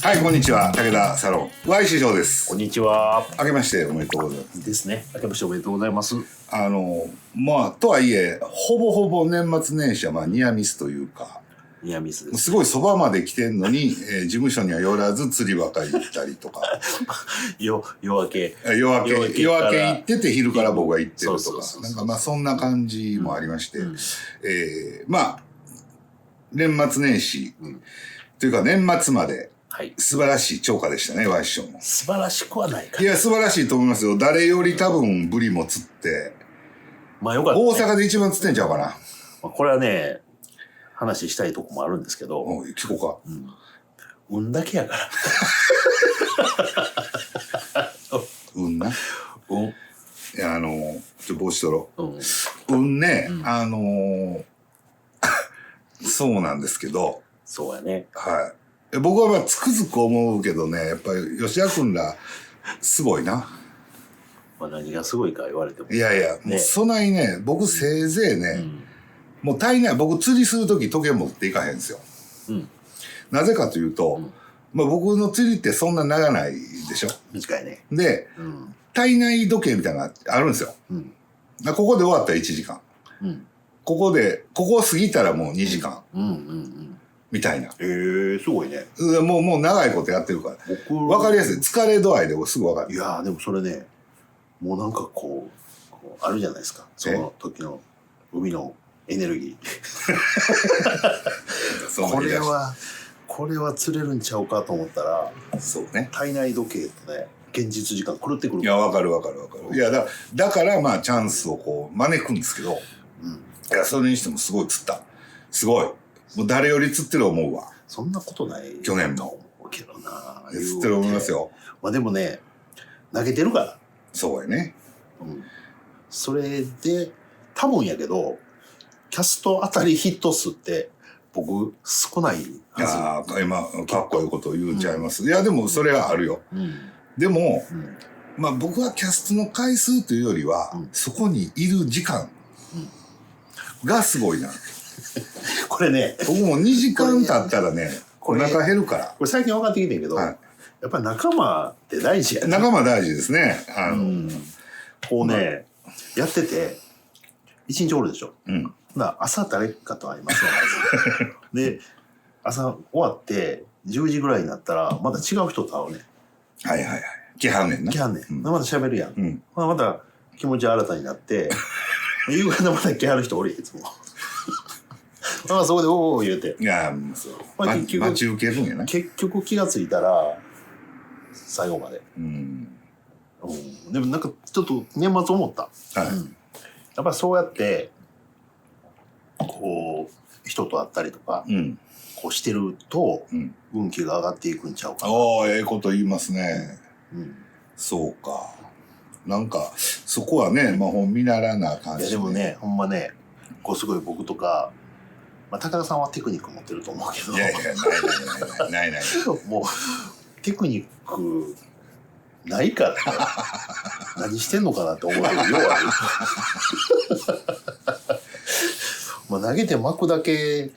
はい、こんにちは。武田サロン Y 師匠です。こんにちは。明けましておめでとうございます。ですね。明けましておめでとうございます。まあとはいえほぼほぼ年末年始はまあニアミスというか、ニアミスです。すごいそばまで来てんのに、事務所には寄らず釣りばかり行ったりとか夜明け行ってて昼から僕が行ってるとか、そうなんかまあそんな感じもありまして、まあ年末年始、というか年末まではい。素晴らしい超過でしたね、Y 師匠も。素晴らしくはないか。いや素晴らしいと思いますよ。誰より多分ブリも釣って、まあよかった、ね。大阪で一番釣ってんちゃうかな。まあ、これはね、話したいとこもあるんですけど。聞こうか。運だけやから。運な。運。いや帽子取ろう。運ね、そうなんですけど。そうやね。はい。僕はまあつくづく思うけどね、やっぱり吉田君らすごいな。まあ何がすごいか言われても。いやいや、もうそないね、僕せいぜいね、もう足りない。僕釣りするとき時計持っていかへんすよ。なぜかというと、まあ僕の釣りってそんな長ないでしょ。短いね。で、体内時計みたいなのがあるんですよ。ここで終わったら1時間。ここを過ぎたらもう2時間。みたいな。すごいね。もう長いことやってるから。わかりやすい。疲れ度合いですぐわかる。いやーでもそれね、もうなんかこうあるじゃないですか。その時の海のエネルギー。これは釣れるんちゃうかと思ったら、そうね。体内時計とね、現実時間狂ってくる。いや、わかる。いや、だからまあチャンスをこう招くんですけど、いや、それにしてもすごい釣った。すごい。もう誰より釣ってる思うわ。そんなことない。去年の。けどな。釣ってる思いますよ。まあでもね、投げてるから。そうやね。それで、多分やけど、キャスト当たりヒット数って僕少ないはず。今かっこいいことを言うんちゃいます。いやでもそれはあるよ。でも、まあ僕はキャストの回数というよりは、そこにいる時間がすごいな。これね、僕も2時間経ったらね、お腹減るから。これ最近分かってきてんけど、やっぱり仲間って大事やね。仲間大事ですね。こうね、やってて、一日おるでしょ。朝誰かと会いますよ、まず。で、朝終わって10時ぐらいになったら、また違う人と会うね。来はんねんな。また喋るやん。また気持ち新たになって、夕方また来はる人おるやん、いつも。まあそこでおー言うて。いや、そう。待ち受けるんやな。結局気がついたら、最後まで。でもなんかちょっと年末思った。やっぱりそうやって、こう、人と会ったりとか、こうしてると、運気が上がっていくんちゃうかな。ええこと言いますね。そうか。なんか、そこはね、まあ見習わな感じ。いやでもね、ほんまね、こうすごい僕とか、まあ高田さんはテクニック持ってると思うけど。いや、ない。もう、テクニック、ないから、何してんのかなって思うよ、要は。まあ投げて巻くだけ、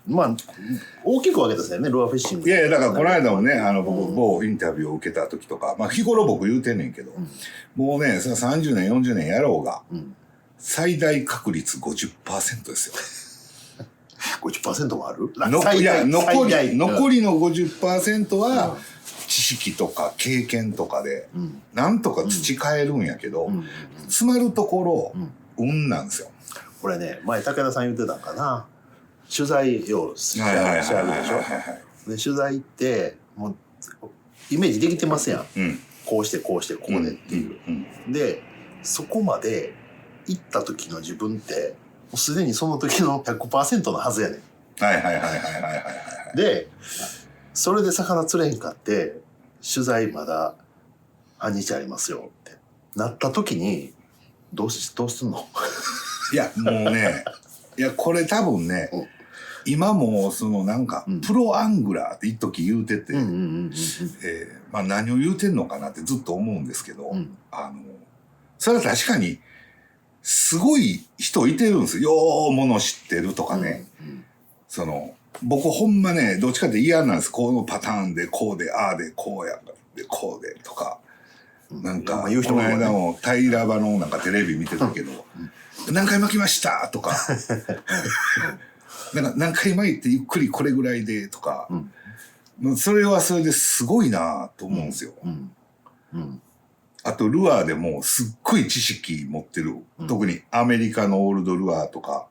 まあ、大きく分けたんですよね、ルアーフィッシング。いや、だからこの間もね、僕、某インタビューを受けた時とか、まあ日頃僕言うてんねんけど、もうね、30年、40年やろうが、最大確率 50% ですよ。50% もある？いや、残りの 50% は、知識とか経験とかで、なんとか培えるんやけど、詰まるところ、運なんですよ。これね、前武田さん言ってたんかな。取材をしてあるでしょ。で、取材って、もう、イメージできてますやん。こうして、こうでっていう。で、そこまで行った時の自分って、もうすでにその時の 100% のはずやねん。で、それで魚釣れへんかって、取材まだ半日ありますよってなった時に、どうすんの？いや、もうね、これ多分ね、今もなんか、プロアングラーって一時言うてて、まあ何を言うてんのかなってずっと思うんですけど、それは確かに、すごい人いてるんですよ。よーもの知ってるとかね。僕ほんまね、どっちかって嫌なんです。このパターンで、こうで、ああで、こうやで、こうで、とか。なんか、この間も平場のなんかテレビ見てたけど、何回巻きましたとか、なんか何回巻いてゆっくりこれぐらいで、とか、それはそれですごいなと思うんですよ。あと、ルアーでもすっごい知識持ってる。特にアメリカのオールドルアーとか、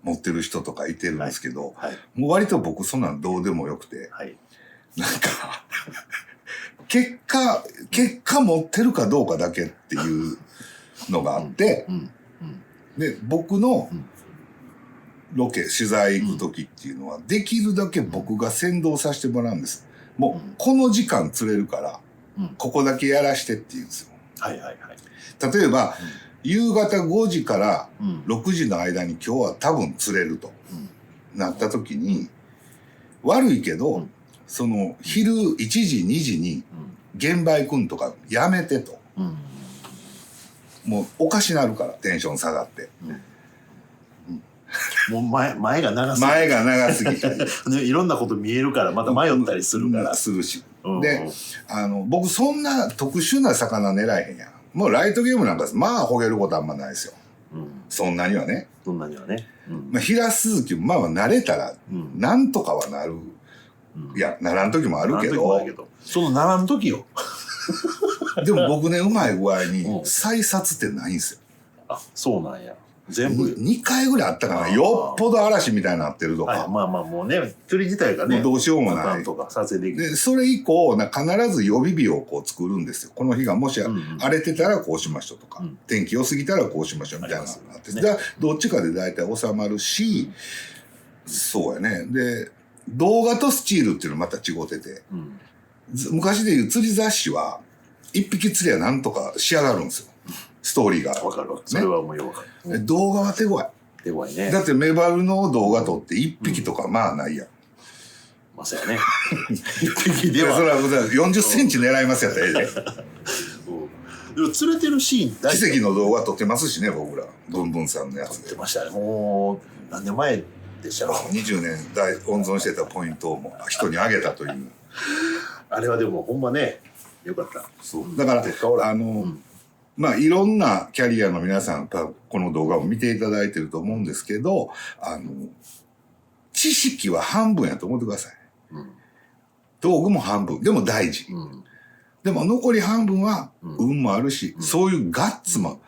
持ってる人とかいてるんですけど、もう割と僕そんなんどうでもよくて、なんか結果持ってるかどうかだけっていうのがあって、で、僕のロケ、取材行く時っていうのは、できるだけ僕が先導させてもらうんです。もう、この時間釣れるから、ここだけやらしてって言うんですよ。例えば、夕方5時から6時の間に今日は多分釣れるとなった時に、悪いけど、その昼1時2時に現場行くんとかやめてと。もうおかしなるからテンション下がって。もう前が長すぎ前が長すぎたりいろんなこと見えるからまた迷ったりするから。するし。で、僕そんな特殊な魚狙えへんやん。もうライトゲームなんかまあほげることあんまないですよ。そんなにはね。まあヒラスズキもまあ慣れたらなんとかはなる。いや、ならん時もあるけど。そのならん時よ。でも僕ね、うまい具合に再殺ってないんですよ。あ、そうなんや。全部2回ぐらいあったかな。よっぽど嵐みたいになってるとか。まあまあもうね、釣り自体がね、どうしようもない。で、それ以降、必ず予備日をこう作るんですよ。この日がもし荒れてたらこうしましょうとか、天気良すぎたらこうしましょうみたいなのがあって。じゃあ、どっちかで大体収まるし、そうやね。で、動画とスチールっていうのまた違ってて、昔でいう釣り雑誌は、一匹釣りはなんとか仕上がるんですよ。ストーリーが。わかるわ。それはもうよくわかる。動画は手強い。手強いね。だってメバルの動画撮って一匹とかまあないやん。まさやね。一匹では。それは40センチ狙いますやったらええで。でも釣れてるシーン奇跡の動画撮ってますしね、僕ら。ブンブンさんのやつで。撮ってましたね。もう、何年前でしたろ。20年温存してたポイントをも人にあげたという。あれはでもほんまね、よかった。そうだからまあいろんなキャリアの皆さんこの動画を見ていただいてると思うんですけど、知識は半分やと思ってください。道具も半分でも大事。でも残り半分は運もあるし、そういうガッツも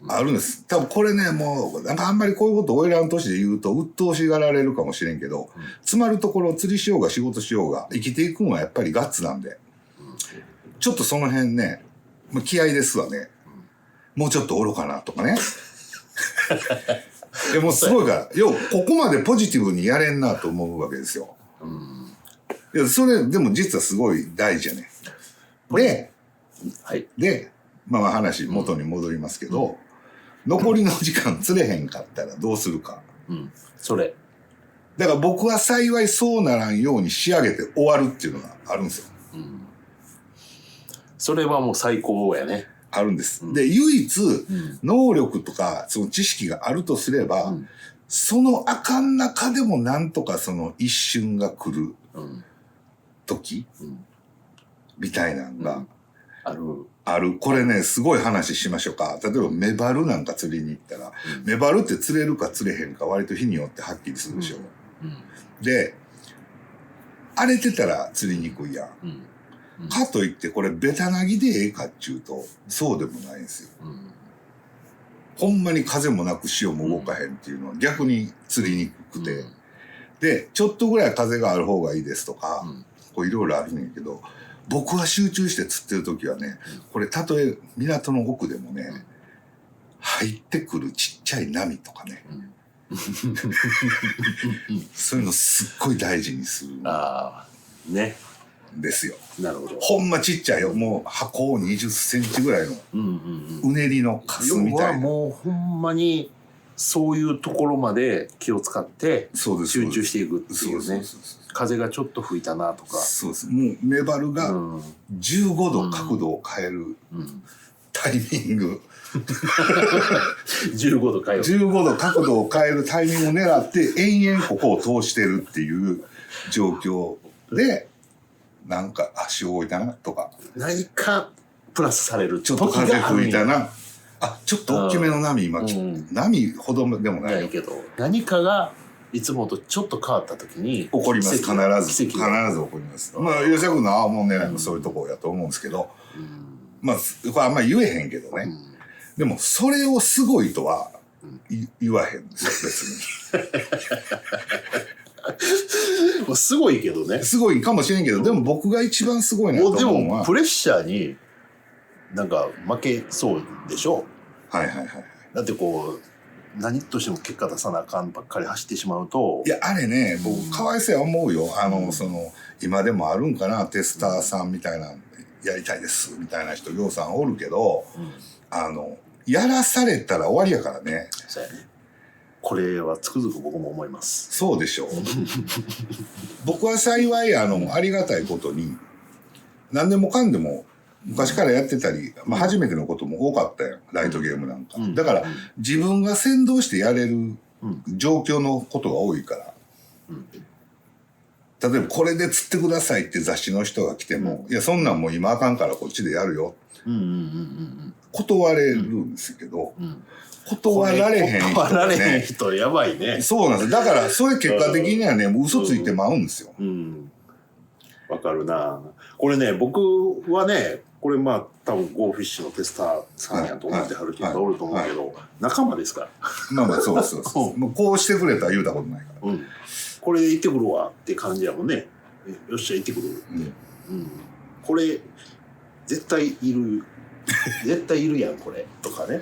あるんです。多分これね、もうなんかあんまりこういうことを俺らの年で言うと鬱陶しがられるかもしれんけど、詰まるところ釣りしようが仕事しようが生きていくのはやっぱりガッツなんで、ちょっとその辺ね、気合ですわね。もうちょっと愚かなとかね。もうすごいから、ここまでポジティブにやれんなと思うわけですよ。いや、それでも実はすごい大事やね。で、まあ話元に戻りますけど、残りの時間釣れへんかったらどうするか。それ。だから僕は幸いそうならんように仕上げて終わるっていうのがあるんですよ。それはもう最高やね。あるんです。で、唯一、能力とか、その知識があるとすれば、そのあかん中でもなんとかその一瞬が来る時、みたいなのがある。これね、すごい話しましょうか。例えばメバルなんか釣りに行ったら、メバルって釣れるか釣れへんか割と日によってはっきりするでしょ。で、荒れてたら釣りにくいやん。かといってこれベタなぎでええかっちゅうとそうでもないんですよ。ほんまに風もなく潮も動かへんっていうのは逆に釣りにくくて、でちょっとぐらい風がある方がいいですとか、こういろいろあるねんけど、僕は集中して釣ってる時はね、これたとえ港の奥でもね、入ってくるちっちゃい波とかね、そういうのすっごい大事にする。ね。ですよ。なるほど。ほんまちっちゃいよ。もう箱20センチぐらいのうねりのカスみたいな。もうほんまにそういうところまで気を使って集中していくっていうね。風がちょっと吹いたなとか。そうです。もうメバルが15度角度を変えるタイミング。15度角度を変えるタイミングを狙って延々ここを通してるっていう。状況でなんか潮置いたなとか何かプラスされるちょっと風吹いたなちょっと大きめの波今、波ほどでもないけど何かがいつもとちょっと変わった時に起こります。必ず起こります。まあ吉田君の青門狙いもそういうとこやと思うんですけど、まあこれあんまり言えへんけどね、でもそれをすごいとは言わへんですよ別にすごいけどね、すごいかもしれんけど、でも僕が一番すごいなと思うのは、でもプレッシャーになんか負けそうでしょ。はいはいはい。だってこう何としても結果出さなあかんばっかり走ってしまうと、いやあれね、僕かわいそうや思うよ。その今でもあるんかな、テスターさんみたいなやりたいですみたいな人ようさんおるけど、やらされたら終わりやからね。そうやね。これはつくづく僕も思います。そうでしょう。僕は幸いありがたいことに何でもかんでも昔からやってたり、初めてのことも多かったよ、ライトゲームなんか。だから、自分が先導してやれる状況のことが多いから。例えば、これで釣ってくださいって雑誌の人が来ても、いや、そんなんもう今あかんからこっちでやるよ。断れるんですけど、断られへん人、ね。断られへん人、やばいね。そうなんです。だから、それ結果的にはね、もう嘘ついてまうんですよ。わかるな。これね、僕はね、これ多分ゴーフィッシュのテスターさんやと思ってはる人がおると思うけど、仲間ですから。そうもうこうしてくれとは言うたことないから。これで行ってくるわって感じやもんね。よっしゃ行ってくるって。これ絶対いるやんこれとかね。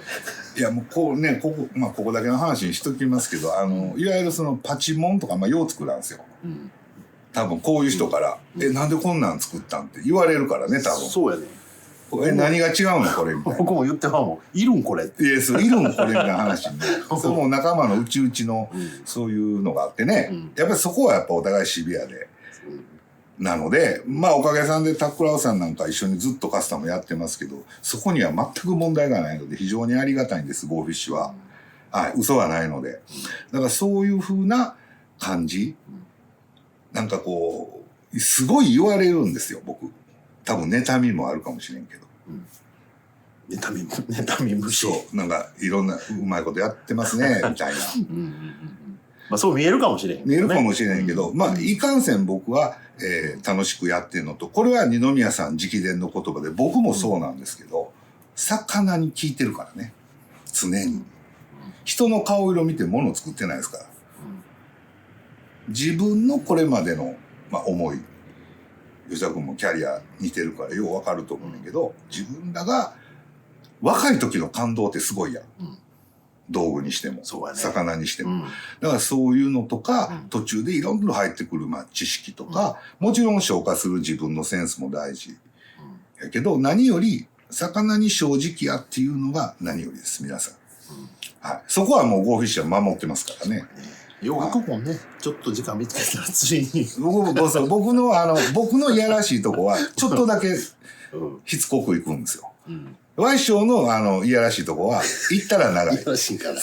いやもうここだけの話にしときますけど、いわゆるそのパチモンとかよう作らんですよ。多分こういう人から「なんでこんなん作ったん?」って言われるからね、多分。そうやね。何が違うのこれみたいな。僕も言ってはもん、いるんこれって。いや、いるんこれみたいな話にね。その仲間のうちのそういうのがあってね、やっぱりそこはやっぱお互いシビアで。なので、おかげさんでタックラウさんなんか一緒にずっとカスタムやってますけど、そこには全く問題がないので非常にありがたいんです、ゴーフィッシュは。嘘はないので。だからそういう風な感じ、なんかこう、すごい言われるんですよ、僕。多分妬みもあるかもしれんけど。妬み無視。そう、なんかいろんなうまいことやってますね、みたいな。そう見えるかもしれんけどね。見えるかもしれんけど、いかんせん僕は、楽しくやってるのと、これは二宮さん直伝の言葉で、僕もそうなんですけど、魚に効いてるからね。常に。人の顔色見て物を作ってないですから。自分のこれまでの、思い。吉田君もキャリア似てるからようわかると思うんだけど、自分らが若い時の感動ってすごいやん。道具にしても、魚にしても。だからそういうのとか、途中でいろいろ入ってくる知識とか、もちろん消化する自分のセンスも大事。やけど、何より魚に正直やっていうのが何よりです、皆さん。そこはもうゴーフィッシュは守ってますからね。よくもね、ちょっと時間見つけたら釣りに。僕のいやらしいとこは、ちょっとだけしつこく行くんですよ。Y 師匠のいやらしいとこは、行ったら長い。いやらしいから。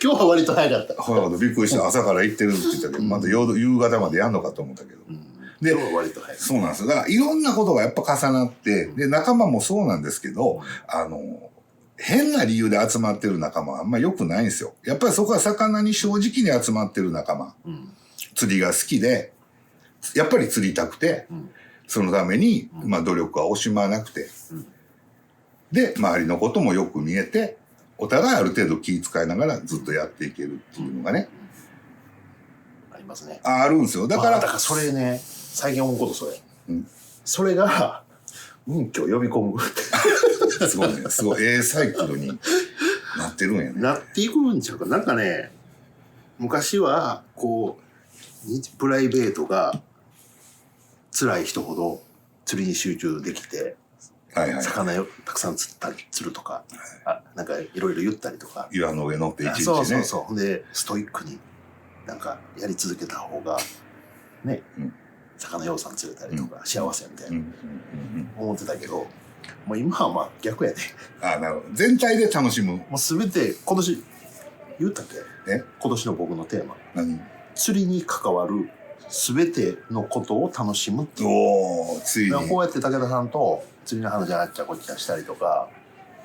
今日は割と早かった。びっくりした。朝から行ってるって言ったけど、また夕方までやんのかと思ったけど。で、今日は割と早い。そうなんですよ。だからいろんなことがやっぱ重なって、で、仲間もそうなんですけど、変な理由で集まってる仲間はあんま良くないんですよ。やっぱりそこは魚に正直に集まってる仲間。釣りが好きで、やっぱり釣りたくて、そのために、努力は惜しまなくて、で、周りのこともよく見えて、お互いある程度気遣いながらずっとやっていけるっていうのがね。ありますね。あるんですよ。だから。それね、最近思うことそれ。それが、運気を呼び込む。すごいね。すごい。サイクルになってるんやね。なっていくんちゃうか。なんかね、昔は、プライベートが辛い人ほど釣りに集中できて、魚をたくさん釣るとか、なんかいろいろ言ったりとか。岩の上乗って一日ね。そう。で、ストイックになんかやり続けた方が、ね、魚養蚕釣れたりとか幸せみたいな思ってたけど、もう今は逆やね。なるほど。全体で楽しむ。もう全て今年言ったっけ？今年の僕のテーマ。何？釣りに関わる全てのことを楽しむっていう。おー、ついに。こうやって武田さんと釣りの話あっちゃこっちゃしたりとか、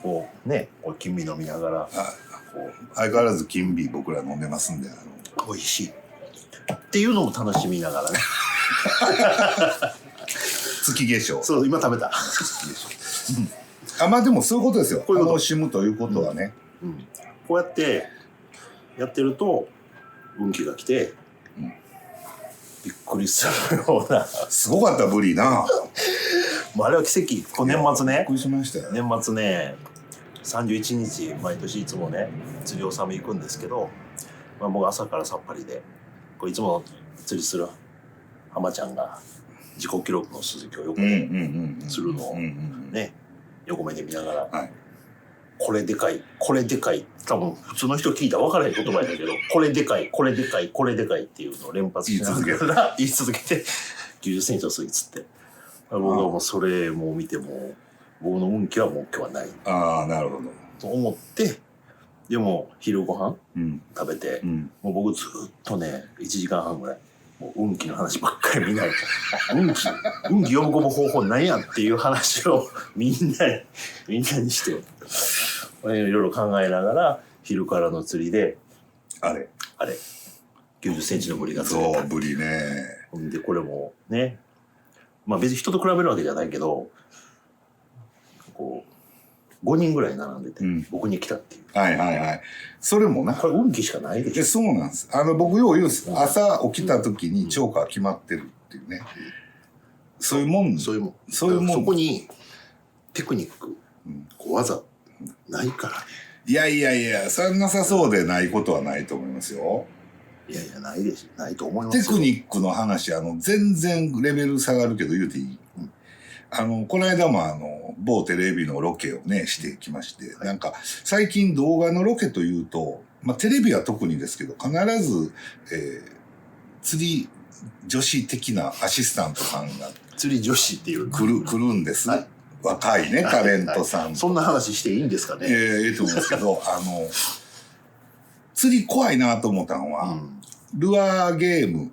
こうね、こう金味飲みながら、こう相変わらず金美僕ら飲んでますんで、美味しいっていうのも楽しみながらね。月化粧。そう、今食べた。あ、まあでもそういうことですよ。こういうこと楽しむということはね。こうやってやってると運気が来て、びっくりするような。すごかったブリな。もうあれは奇跡。こう年末ね。びっくりしましたよ。年末ね、31日毎年いつもね釣り納め行くんですけど、まあ、僕朝からさっぱりでこういつも釣りする浜ちゃんが自己記録の鈴木を横で釣るのをね横目で見ながら、はい、これでかいこれでかい、多分普通の人聞いたら分からへん言葉やけどこれでかいこれでかいこれでかいっていうのを連発しながら言い続けて90センチの水釣って、僕はもうそれも見ても僕の運気はもう今日はない。ああ、なるほど。と思って、でも昼ご飯、食べて、もう僕ずっとね1時間半ぐらいもう運気の話ばっかり見ないと運気呼ぶ方法なんやっていう話をみんなにしていろいろ考えながら昼からの釣りであれ90センチのブリが釣れた。そうブリね。でこれもね、まあ別に人と比べるわけじゃないけどこう5人ぐらい並んでて、僕に来たっていう。はいはいはい。それもな。これ運気しかないでしょ。そうなんです。僕よう言うんです。朝起きた時に釣果決まってるっていうね。そういうもん。そういうもん。そこにテクニック、技ないからね。いや、それはなさそうでないことはないと思いますよ。いやないでしょ。ないと思いますよ。テクニックの話、全然レベル下がるけど言うていい？この間も某テレビのロケをね、してきまして、なんか、最近動画のロケというと、まあ、テレビは特にですけど、必ず、釣り女子的なアシスタントさんが、釣り女子っていう来るんです。はい、若いね、タレントさん。そんな話していいんですかね。いいと思うんですけど、釣り怖いなと思ったのは、ルアー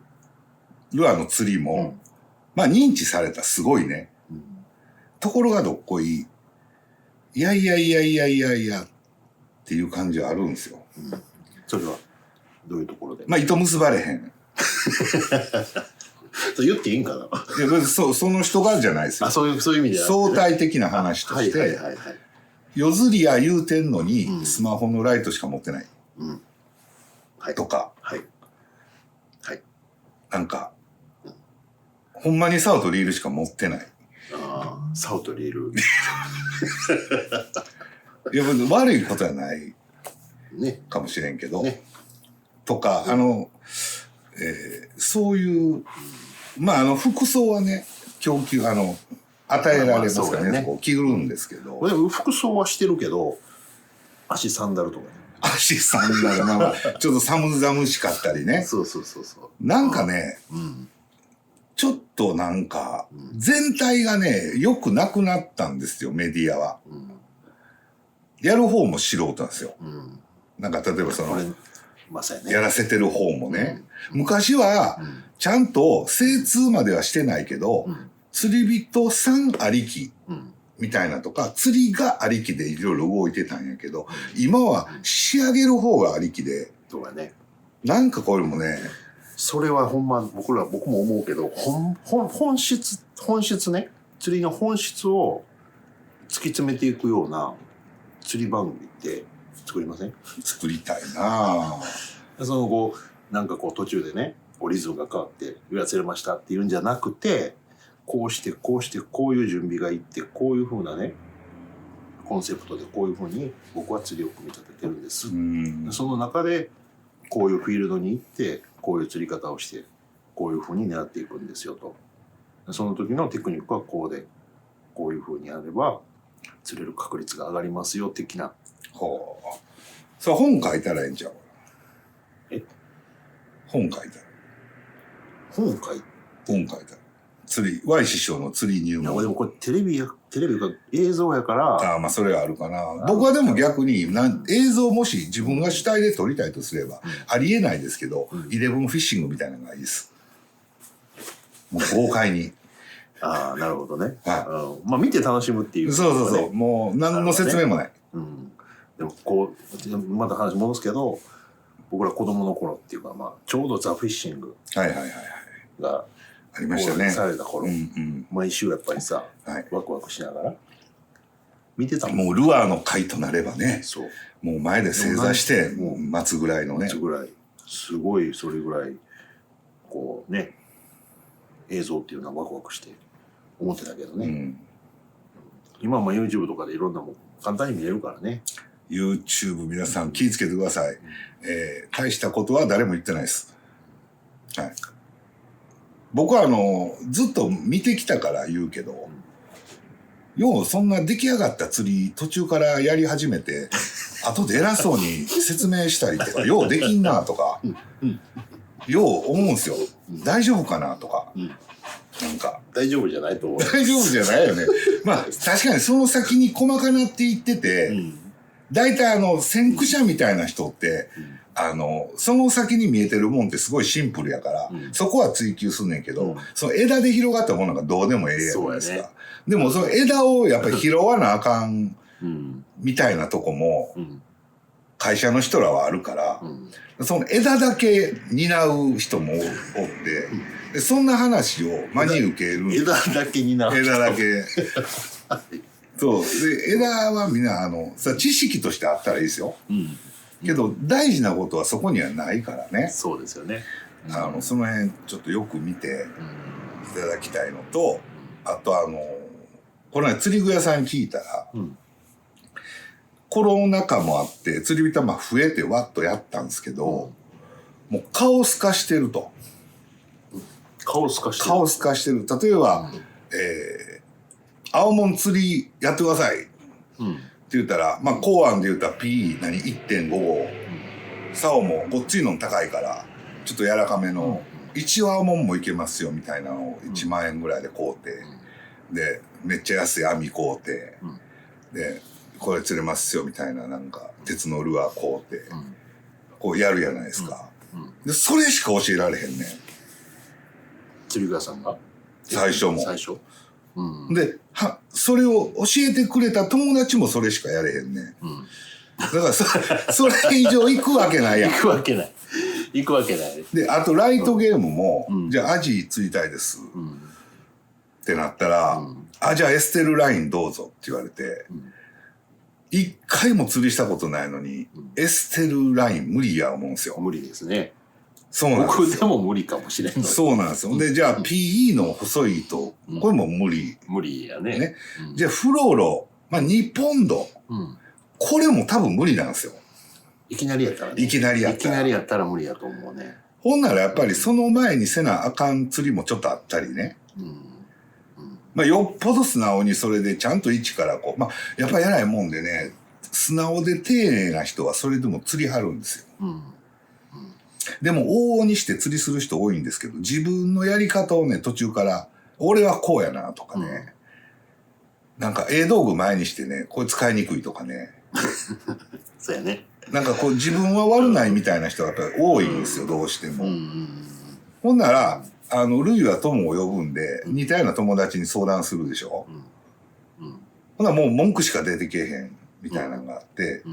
の釣りも、まあ認知されたすごいね。ところがどっこい、いやっていう感じはあるんですよ。それはどういうところで？まあ糸結ばれへん。言っていいんかな。いやその人がじゃないですよ。そういう意味で相対的な話として、夜釣りや言うてんのに、スマホのライトしか持ってない。とか。なんか、ほんまに竿とリールしか持ってない。竿とリール。いや、悪いことはないかもしれんけど、とか、そういう、まあ、服装はね、供給、与えられますからね、着るんですけど。服装はしてるけど、足サンダルとかね。足サンダル、まあ、ちょっと寒々しかったりね。そう。なんかね、ちょっとなんか、全体がね、良くなくなったんですよ、メディアは。やる方も素人なんですよ。なんか例えばやらせてる方もね。昔は、ちゃんと精通まではしてないけど、釣り人さんありき、みたいなとか、釣りがありきでいろいろ動いてたんやけど、今は仕上げる方がありきで、なんかこれもね、それはほんま僕も思うけど、本質ね、釣りの本質を突き詰めていくような釣り番組って作りません？作りたいなぁ。なんか途中でね、リズムが変わって、釣れましたっていうんじゃなくて、こうしてこういう準備がいって、こういう風なね、コンセプトでこういう風に僕は釣りを組み立ててるんです。その中で、こういうフィールドに行って、こういう釣り方をして、こういう風に狙っていくんですよと。その時のテクニックはこうで、こういう風にやれば、釣れる確率が上がりますよ、的な。ほう。それ本書いたらええんちゃう？本書いたら。本書いたら。釣り、Y 師匠の釣り入門。でもこれテレビが映像やから。まあそれはあるかな。僕はでも逆に映像もし自分が主体で撮りたいとすれば、ありえないですけど、11フィッシングみたいなのがいいです。もう豪快に。ああ、なるほどね。はまあ見て楽しむっていう、そうそうそう。もう何の説明もない。でもこうまた話戻すけど、僕ら子供の頃っていうか、まあちょうどザ・フィッシングがありましたね。された頃、毎週やっぱりさ、ワクワクしながら見てたもん。もうルアーの回となればね、そう。もう前で正座して待つぐらいのね。待つぐらい。すごいそれぐらいこうね、映像っていうのはワクワクして思ってたけどね。今は YouTube とかでいろんなもん簡単に見れるからね。YouTube 皆さん気ぃつけてください。大したことは誰も言ってないです。はい。僕はずっと見てきたから言うけど、ようそんな出来上がった釣り途中からやり始めて、後で偉そうに説明したりとか、ようできんなとか、よう思うんですよ。大丈夫かなとか。なんか。大丈夫じゃないと思う。大丈夫じゃないよね。まあ、確かにその先に細かなっていってて、大体先駆者みたいな人って、その先に見えてるもんってすごいシンプルやから、そこは追求すんねんけど、その枝で広がったものがどうでもええやないですか。でもその枝をやっぱり拾わなあかん、みたいなとこも、会社の人らはあるから、その枝だけ担う人もおって、そんな話を真に受ける。枝だけ担う。枝だけ。そう。で、枝はみんな、知識としてあったらいいですよ。けど、大事なことはそこにはないからね。そうですよね。その辺、ちょっとよく見ていただきたいのと、あとこの前釣り具屋さんに聞いたら、コロナ禍もあって、釣り人は増えてわっとやったんですけど、もうカオス化してると。カオス化してる。カオス化してる。例えば、青門釣りやってください。って言ったら、まあ、公安で言ったら 1.5 号。竿もごっついの高いから、ちょっと柔らかめの、一応青門もいけますよみたいなのを1万円ぐらいで買うて、で、めっちゃ安い網買うて、で、これ釣れますよみたいななんか、鉄のルアー買うて、こうやるじゃないですか。で、それしか教えられへんねん。釣り具屋さんが最初も。最初。で、それを教えてくれた友達もそれしかやれへんねん。だからそれ以上行くわけないやん。行くわけない。行くわけない。で、あとライトゲームも、じゃあアジ釣りたいです。ってなったら、じゃあエステルラインどうぞって言われて、一回も釣りしたことないのに、エステルライン無理や思うんですよ。無理ですね。そうなんです。僕でも無理かもしれんの。そうなんですよ。で、じゃあ PE の細い糸、これも無理。無理やね。じゃあフローロ、まあ2ポンド。これも多分無理なんですよ。いきなりやったらね。いきなりやったら無理やと思うね。ほんならやっぱりその前にせなあかん釣りもちょっとあったりね。まあよっぽど素直にそれでちゃんと一からこう、まあやっぱり偉いもんでね、素直で丁寧な人はそれでも釣りはるんですよ。でも往々にして釣りする人多いんですけど、自分のやり方をね、途中から、俺はこうやなとかね、なんか道具前にしてね、これ使いにくいとかね。そうやね。なんかこう自分は悪ないみたいな人がやっぱり多いんですよ、どうしても。ほんなら、類は友を呼ぶんで、似たような友達に相談するでしょ。ほんならもう文句しか出てけへんみたいなのがあって、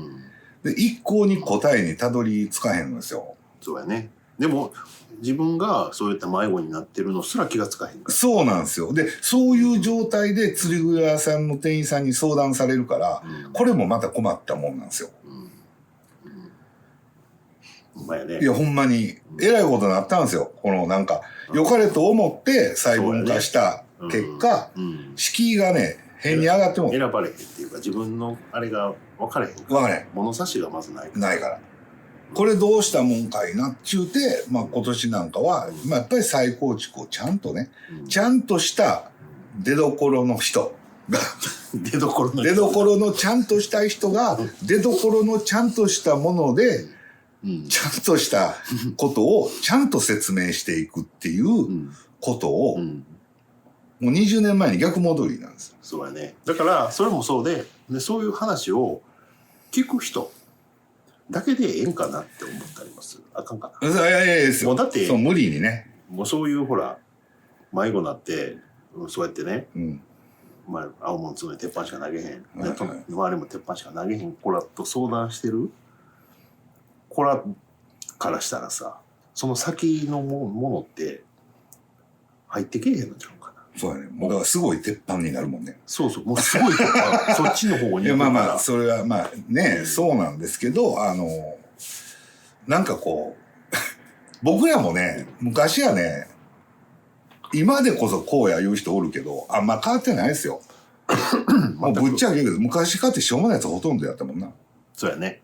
で、一向に答えにたどり着かへんのですよ。そうやね。でも、自分がそういった迷子になってるのすら気がつかへんから。そうなんですよ。で、そういう状態で釣り具屋さんの店員さんに相談されるから、これもまた困ったもんなんですよ。ほんまやね。いや、ほんまに、えらいことになったんですよ。このなんか、良かれと思って細分化した結果、敷居がね、変に上がっても。選ばれへんっていうか、自分のあれが分かれへんから。分かれへん。物差しがまずないから。ないから。これどうしたもんかいなっちゅうて、まあ今年なんかは、まあやっぱり再構築をちゃんとね、ちゃんとした出どころの人が、出どころのちゃんとしたい人が、出どころのちゃんとしたもので、ちゃんとしたことをちゃんと説明していくっていうことを、もう20年前に逆戻りなんですよ。そうやね。だから、それもそうで、そういう話を聞く人だけでええんかなって思ったりもする。あかんかな。いやいやいやですよ。もうだって、そう無理にね。もうそういうほら、迷子になってそうやってね、うん青物つのに鉄板しか投げへん、はいはい、周りも鉄板しか投げへん子らと相談してる子らからしたらさ、その先のものって入ってけえへんのちゃうかな。そうやね。もうだからすごい鉄板になるもんね。そうそう、もうすごいとかそっちの方にいやまあまあそれはまあね、そうなんですけど、なんかこう僕らもね昔はね、今でこそこうや言う人おるけどあんま変わってないですよ。もうぶっちゃけ言うけど昔かってしょうもないやつほとんどやったもんな。そうやね。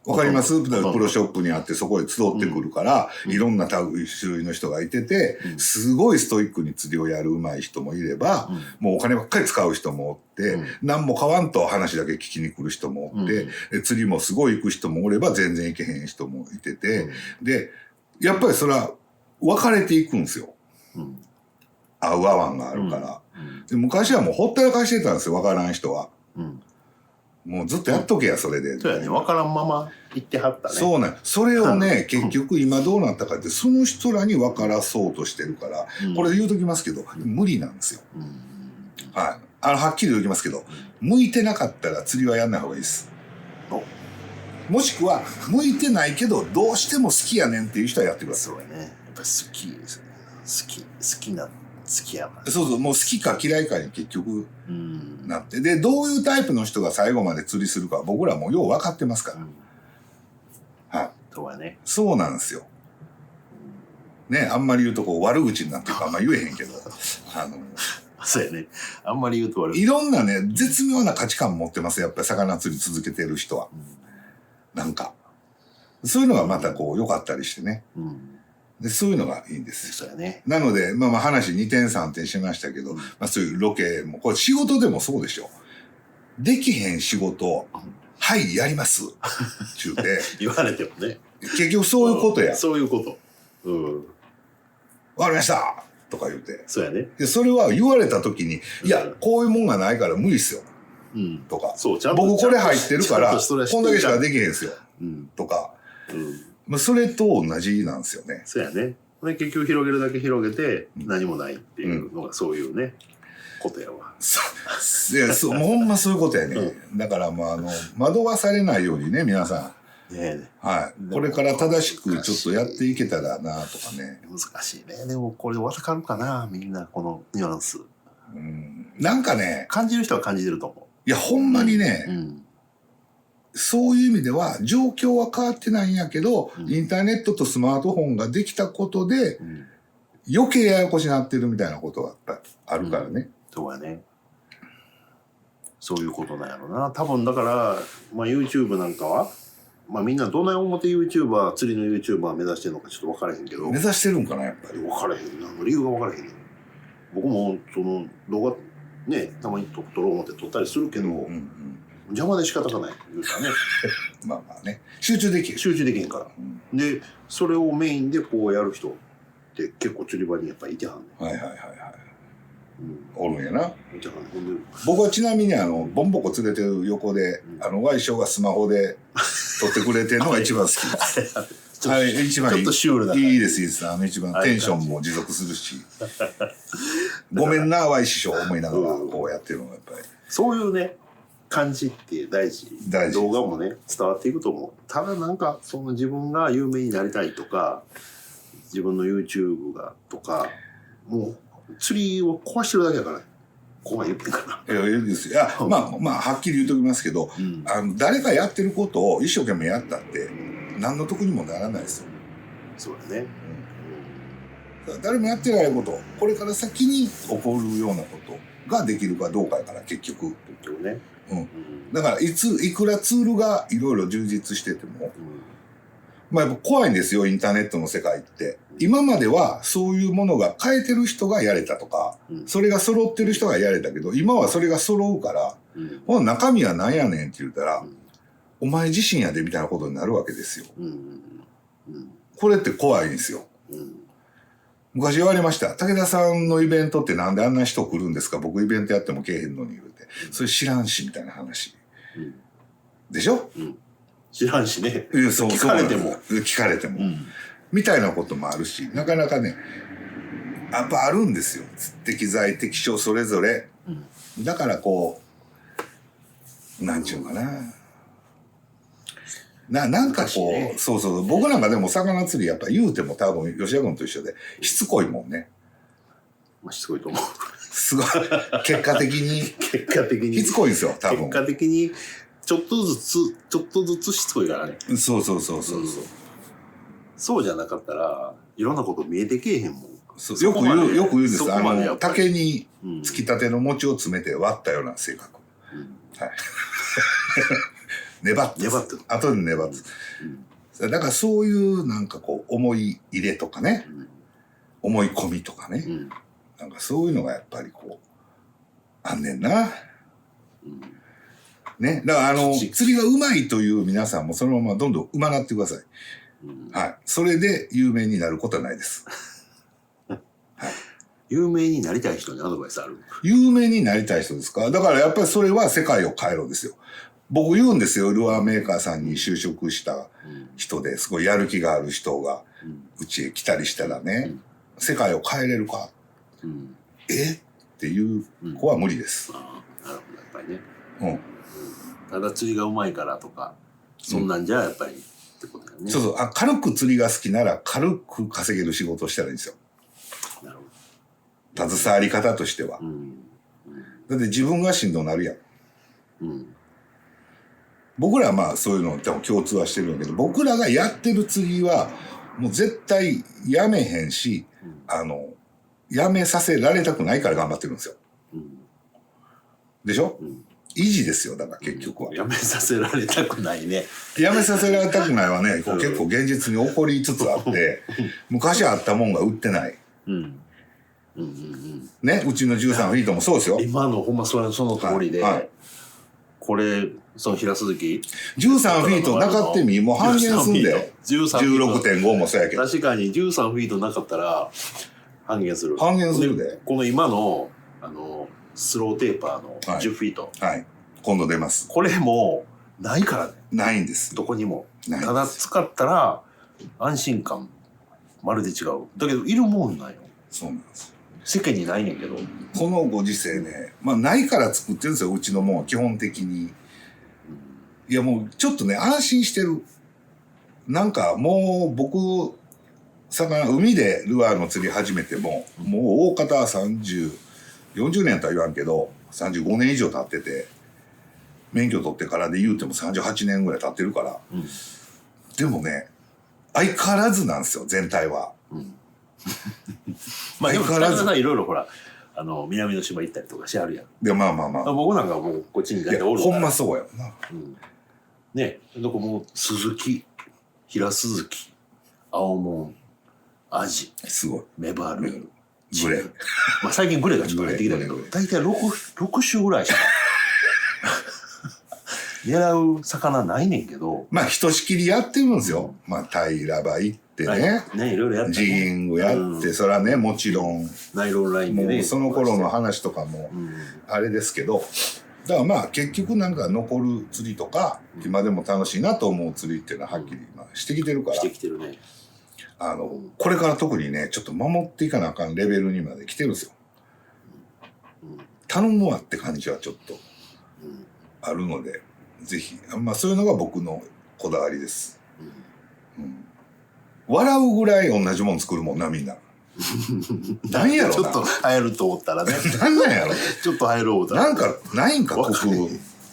わかります？プロショップにあってそこへ集ってくるから、いろんな種類の人がいてて、すごいストイックに釣りをやる上手い人もいれば、もうお金ばっかり使う人もおって、何も買わんと話だけ聞きに来る人もおって、釣りもすごい行く人もおれば全然行けへん人もいてて、で、やっぱりそれは分かれていくんですよ。合う合わんがあるから。で昔はもうほったらかしてたんですよ、分からん人は。もうずっとやっとけや、それで。そうやね、分からんまま言ってはったね。そうね。それをね、結局今どうなったかって、その人らに分からそうとしてるから、これ言うときますけど、無理なんですよ。はい。はっきり言うときますけど、向いてなかったら釣りはやんない方がいいです。もしくは、向いてないけど、どうしても好きやねんっていう人はやってください。そうやね。やっぱ好きですね。好きやから。そうそう、もう好きか嫌いかに結局なって。で、どういうタイプの人が最後まで釣りするか僕らもうよう分かってますから。はい。そうやね。そうなんですよ。ね、あんまり言うとこう悪口になってるかあんま言えへんけど、そうやね。あんまり言うと悪い。いろんなね、絶妙な価値観持ってます。やっぱり魚釣り続けてる人は。なんか。そういうのがまたこう良かったりしてね。でそういうのがいいんですよ。そうやね。なので、まあ話2点3点しましたけど、まあそういうロケも、これ仕事でもそうでしょ。できへん仕事、はい、やります。ちゅうて。言われてもね。結局そういうことや。そういうこと。わかりましたとか言うて。そうやね。で、それは言われた時に、いや、こういうもんがないから無理っすよ。とか。僕これ入ってるから、こんだけしかできへんすよ。とか。まあそれと同じなんですよね。そうやね。で結局広げるだけ広げて何もないっていうのがそういうね、ことやわ。いや、そう、ほんまそういうことやね。だからまあ惑わされないようにね、皆さん。はい。これから正しくちょっとやっていけたらなとかね。難しいね。でもこれ分かるかな、みんなこのニュアンス。なんかね。感じる人は感じてると思う。いや、ほんまにね。そういう意味では状況は変わってないんやけど、インターネットとスマートフォンができたことで、余計ややこしになってるみたいなことがやっぱりあるからね。そうやね。そういうことなんやろな。多分だから、まあ YouTube なんかは、まあみんなどんな表 YouTuber、釣りの YouTuber 目指してるのかちょっと分からへんけど。目指してるんかな、やっぱり。分からへんな。理由が分からへん。僕もその動画ね、たまに撮ろう思って撮ったりするけど、邪魔で仕方がない言うたらね。まあまあね。集中できへんから。で、それをメインでこうやる人って結構釣り場にやっぱいてはんねん。はい。おるんやな。僕はちなみにボンボコ連れてる横で、ワイショがスマホで撮ってくれてるのが一番好きです。はい、一番いい。ちょっとシュールだ。いいです、いいです。一番テンションも持続するし。ごめんな、ワイ師匠思いながらこうやってるのがやっぱり。そういうね、感じって大事。動画もね、伝わっていくと思う。ただなんか、その自分が有名になりたいとか、自分の YouTube がとか、もう釣りを壊してるだけだから、ここまで言ってんかな。いや、いいですよ。いや、まあ、はっきり言うときますけど、誰かやってることを一生懸命やったって、何の得にもならないですよ。そうだね。誰もやってないこと、これから先に起こるようなことができるかどうかやから、結局ね。だから、いくらツールがいろいろ充実してても、まあやっぱ怖いんですよ、インターネットの世界って。今まではそういうものが変えてる人がやれたとか、それが揃ってる人がやれたけど、今はそれが揃うから、この中身は何やねんって言ったら、お前自身やでみたいなことになるわけですよ。これって怖いんですよ。昔言われました。武田さんのイベントってなんであんな人来るんですか？僕イベントやっても来えへんのに言うて。それ知らんしみたいな話。でしょ？知らんしね。聞かれても。みたいなこともあるし、なかなかね、やっぱあるんですよ。適材適所それぞれ。だからこう、なんちゅうかな。なんかこう、ね、そうそう、僕なんかでも魚釣りやっぱ言うても多分吉田君と一緒でしつこいもんね。まあ、しつこいと思う。すごい。結果的にしつこいんですよ、多分。結果的にちょっとずつしつこいからね。そう。そうじゃなかったらいろんなこと見えてけえへんもん。よく言うんです。竹につきたての餅を詰めて割ったような性格。はい。粘って後で粘って、だからそういうなんかこう思い入れとかね、思い込みとかね、なんかそういうのがやっぱりこうあんねんな、ね。だから釣りがうまいという皆さんもそのままどんどんうまなってください。はい。それで有名になることはないです。はい。有名になりたい人にアドバイスある？有名になりたい人ですか？だからやっぱりそれは世界を変えろですよ。僕言うんですよ。ルアーメーカーさんに就職した人ですごいやる気がある人がうちへ来たりしたらね、世界を変えれるか、っていう子は無理です。なるほど、やっぱりね。ただ釣りがうまいからとかそんなんじゃやっぱりってことだよね。そう。軽く釣りが好きなら軽く稼げる仕事をしたらいいんですよ。なるほど。携わり方としては。だって自分がしんどくなるやん。僕らはまあそういうの多分共通はしてるんだけど、僕らがやってる釣りはもう絶対やめへんし、やめさせられたくないから頑張ってるんですよ。でしょ？維持ですよ、だから結局は。やめさせられたくないね。やめさせられたくないはね、結構現実に起こりつつあって、昔あったもんが売ってない。ね、うちの13フィートもそうですよ。今のほんまその通りで、これその平鈴木13フィートなかってみもう半減すんで 16.5 もそうやけど、確かに13フィートなかったら半減するで、この今のスローテーパーの10フィート、今度出ます。これもないからね。ないんです、どこにも。ただ使ったら安心感まるで違う。だけどいるもんなんよ。そうなんです。世間にないねんけど、このご時世ね、まあないから作ってるんですよ、うちのもんは基本的に。いやもうちょっとね安心してる。なんかもう僕海でルアーの釣り始めても、もう大方40年とは言わんけど35年以上経ってて、免許取ってからで言うても38年ぐらい経ってるから、でもね相変わらずなんですよ全体は。まあでも高田さんいろいろほら南の島行ったりとかしてあるやん。でまあ僕なんかもうこっちに帰っておるから。ほんまそうやな。ね、どこも鈴木、平鈴木、青門、アジ、すごい、メバル、グレ。まあ最近グレがちょっと入ってきたけど、大体6種ぐらいしか狙う魚ないねんけど。まあひとしきりやってるんですよ。まあ平場行ってね、いろいろやって、ジギングやって、そらねもちろんナイロンラインでね、もうその頃の話とかもあれですけど、だからまあ結局なんか残る釣りとか、今でも楽しいなと思う釣りっていうのははっきりしてきてるから、してきてるね。これから特にねちょっと守っていかなあかんレベルにまで来てるんですよ。頼むわって感じはちょっとあるので、ぜひまあそういうのが僕のこだわりです。笑うぐらい同じもん作るもんなみんな。何やろな。ちょっと流行ると思ったらね。何なんやろ。ちょっと流行る思ったら。なんかないんか工夫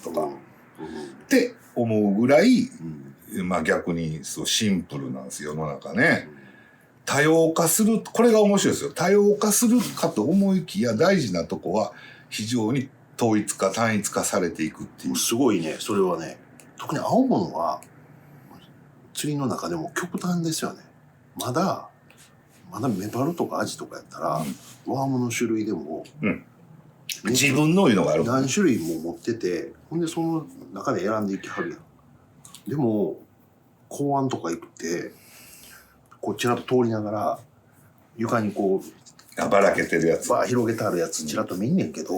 とかって思うぐらい、まあ逆にそうシンプルなんですよ世の中ね。多様化する、これが面白いですよ。多様化するかと思いきや大事なとこは非常に統一化単一化されていくっていう。すごいね。それはね、特に青物は釣りの中でも極端ですよね。まだメバルとかアジとかやったら、ワームの種類でも、自分のいうのがある。何種類も持ってて、ほんでその中で選んでいきはるやん。でも港湾とか行ってこうちらっと通りながら床にこうばらけてるやつ、広げてあるやつちらっと見んねんけど、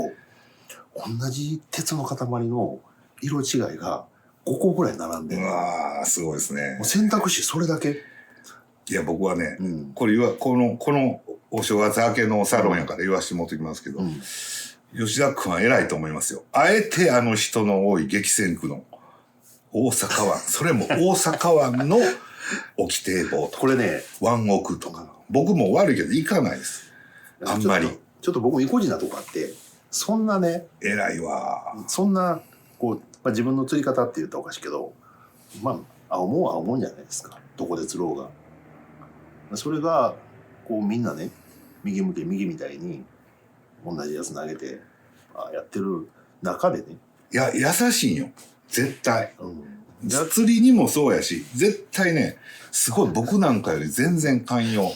同じ鉄の塊の色違いが5個ぐらい並んでる。ああすごいですね。もう選択肢それだけ。いや僕はね、このお正月明けのサロンやから言わしてもらってきますけど、吉田君は偉いと思いますよ。あえてあの人の多い激戦区の大阪湾、それも大阪湾の沖堤防とか、これね、湾奥とか、僕も悪いけど行かないです。あんまり。ちょっと僕も意固地なとこあって、そんなね、偉いわ。そんな、こう、まあ、自分の釣り方って言ったらおかしいけど、まあ、青もんは青もんじゃないですか。どこで釣ろうが。それが、こうみんなね、右向け右みたいに、同じやつ投げて、やってる中でね。いや、優しいよ。絶対。釣りにもそうやし、絶対ね、すごい僕なんかより全然寛容。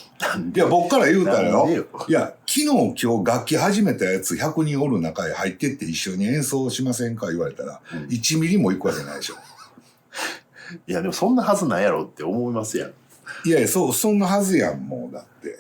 いや、僕から言うたらよ。いや、昨日今日楽器始めたやつ100人おる中へ入ってって一緒に演奏しませんか言われたら、1ミリも行くわけないでしょ。いや、でもそんなはずないやろって思いますやん。いやいや、そんなはずやん、もうだって。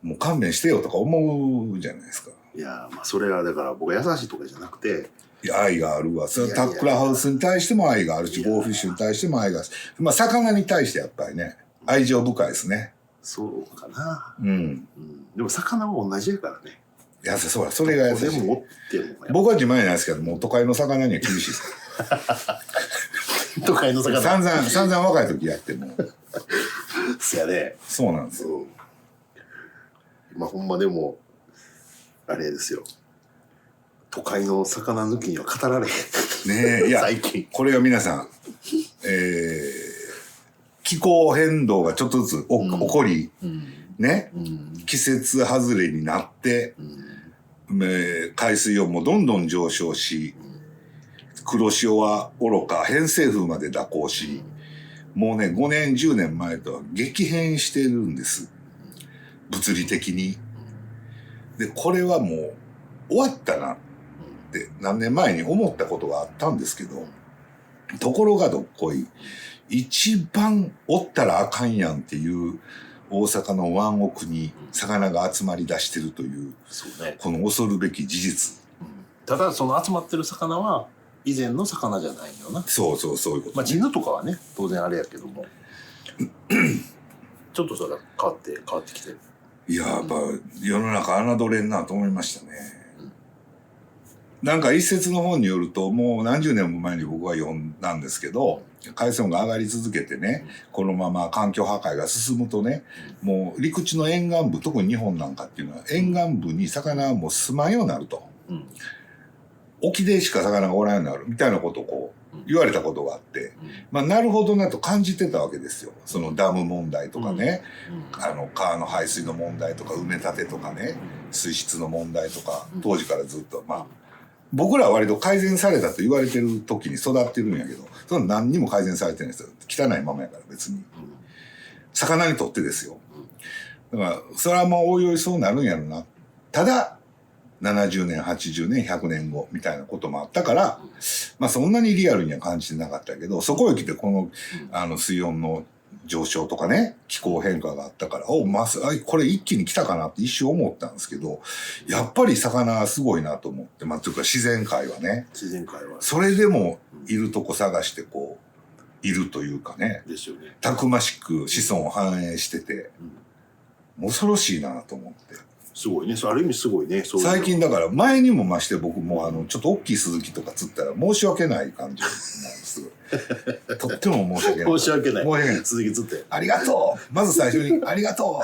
もう勘弁してよとか思うじゃないですか。いや、まあそれはだから僕は優しいとかじゃなくて、いや、愛があるわ。それはタックラハウスに対しても愛があるし、ゴーフィッシュに対しても愛があるし。まあ、魚に対してやっぱりね、愛情深いですね。そうかな。でも魚も同じやからね。いや、そうだ、それが優しい。でもっても僕は自慢じゃないですけど、もう都会の魚には厳しいです。都会の魚。散々若い時やっても。そやね。そうなんですよ。まあ、ほんまでも、あれですよ。都会の魚抜きには語られへん。ねえ、いや、最近。これが皆さん、気候変動がちょっとずつ起こり、ね、季節外れになって、海水温もどんどん上昇し、黒潮は愚か、偏西風まで蛇行し、もうね、5年、10年前とは激変してるんです。物理的に。で、これはもう終わったなって何年前に思ったことがあったんですけど、ところがどっこい、一番おったらあかんやんっていう大阪の湾奥に魚が集まり出してるという、この恐るべき事実。ただその集まってる魚は以前の魚じゃないよな。そういうこと、ね。まあジヌとかはね、当然あれやけども。ちょっとそれは変わってきてる。いや、やっぱ世の中侮れんなと思いましたね。なんか一説の本によると、もう何十年も前に僕は読んだんですけど、海水温が上がり続けてね、このまま環境破壊が進むとね、もう陸地の沿岸部、特に日本なんかっていうのは沿岸部に魚はもう住まんようになると。沖でしか魚がおらんようになるみたいなことをこう言われたことがあって、まあなるほどなと感じてたわけですよ。そのダム問題とかね、川の排水の問題とか埋め立てとかね、水質の問題とか、当時からずっとまあ、僕らは割と改善されたと言われてる時に育ってるんやけど、その何にも改善されてないですよ。汚いままやから別に。魚にとってですよ。だから、それはまあおいおいそうなるんやろな。ただ、70年、80年、100年後みたいなこともあったから、まあそんなにリアルには感じてなかったけど、そこへ来てこの、水温の上昇とかね、気候変化があったから、これ一気に来たかなって一瞬思ったんですけど、やっぱり魚すごいなと思って、まあというか自然界はね。自然界は。それでもいるとこ探してこう、いるというかね。ですよね。たくましく子孫を繁栄してて、恐ろしいなと思って。すごいね。ある意味すごいね。最近だから前にも増して僕もちょっと大きいスズキとか釣ったら申し訳ない感じなんですとっても申し訳ない。申し訳ない。申し訳ない。スズキ釣って。ありがとう。まず最初にありがと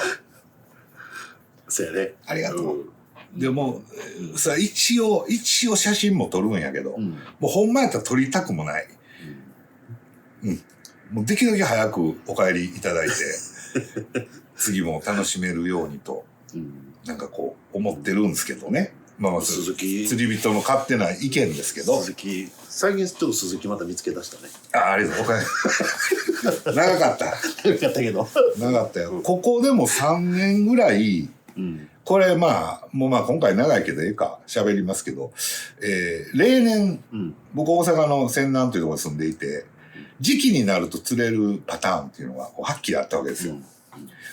う。そうやね。ありがとう。でもさ一応写真も撮るんやけど、もうほんまやったら撮りたくもない。もうできるだけ早くお帰りいただいて次も楽しめるようにと。なんかこう思ってるんですけどね。まあ釣り人の勝手な意見ですけど。最近ちょっと鈴木また見つけ出したね。ありがとう。長かった。長かったけど。長かったよ。ここでも3年ぐらい、これまあ、もうまあ今回長いけど喋りますけど、例年、僕大阪の泉南というところに住んでいて、時期になると釣れるパターンっていうのがはっきりあったわけですよ。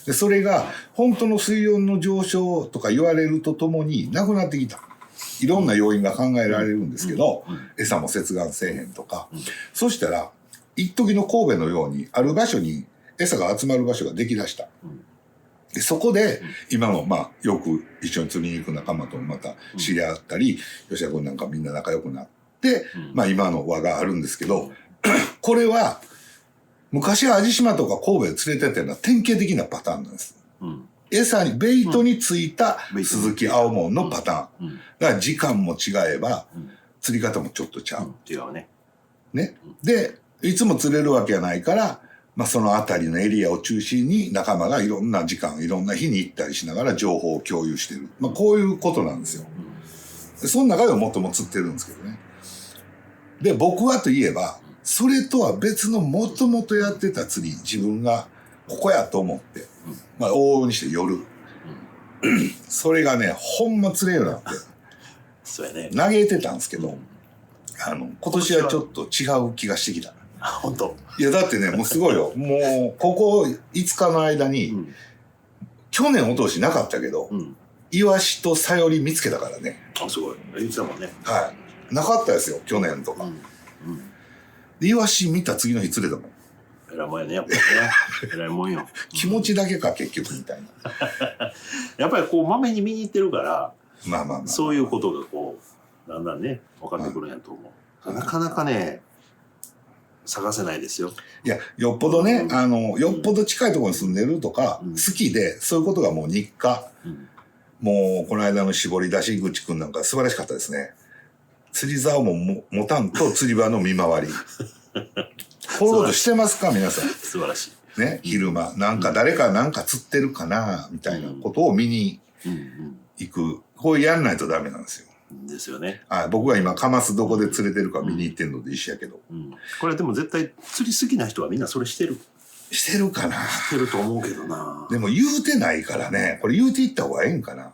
で、それが、本当の水温の上昇とか言われるとともになくなってきた。いろんな要因が考えられるんですけど、餌も接岸せえへんとか。そしたら、一時の神戸のように、ある場所に餌が集まる場所ができだした。でそこで今のよく一緒に釣りに行く仲間とまた知り合ったり、吉田君なんかみんな仲良くなって、今の輪があるんですけど、これは昔淡路島とか神戸で釣れてたような典型的なパターンなんです。餌にベイトについた鈴木青門のパターン。だから時間も違えば、釣り方もちょっとちゃう。違うね。ね。で、いつも釣れるわけがないから、その辺りのエリアを中心に仲間がいろんな時間、いろんな日に行ったりしながら情報を共有してる。こういうことなんですよ。でその中でもっとも釣ってるんですけどね。で、僕はといえば、それとは別のもともとやってた釣り、自分がここやと思って、往々にして夜。それがね、ほんま釣れるようになって、そうやね。嘆いてたんですけど、今年はちょっと違う気がしてきた。本当。いや、だってね、もうすごいよ。もう、ここ5日の間に、去年お通しなかったけど、イワシとサヨリ見つけたからね。あ、すごい。言ってたもんね。はい。なかったですよ、去年とか。でイワシ見た次の日釣れたもん。えらいもんやね、やっぱりね。えらいもんよ。気持ちだけか、結局、みたいな。やっぱりこう、まめに見に行ってるから、まあ。そういうことがこう、だんだんね、分かってくるんやと思う。なかなかね、探せないですよ。いや、よっぽどね、よっぽど近いところに住んでるとか、好きで、そういうことがもう日課。もう、この間の絞り出し口くんなんか素晴らしかったですね。釣り竿も持たんと釣り場の見回り。こういうことしてますか皆さん。素晴らしい。ね、昼間。なんか誰かなんか釣ってるかなみたいなことを見に行く。こうやんないとダメなんですよ。ですよね。はい。僕が今、カマスどこで釣れてるか見に行ってんので一緒やけど。これでも絶対釣り好きな人はみんなそれしてる。してるかなしてると思うけどな。でも言うてないからね。これ言うていった方がええんかな。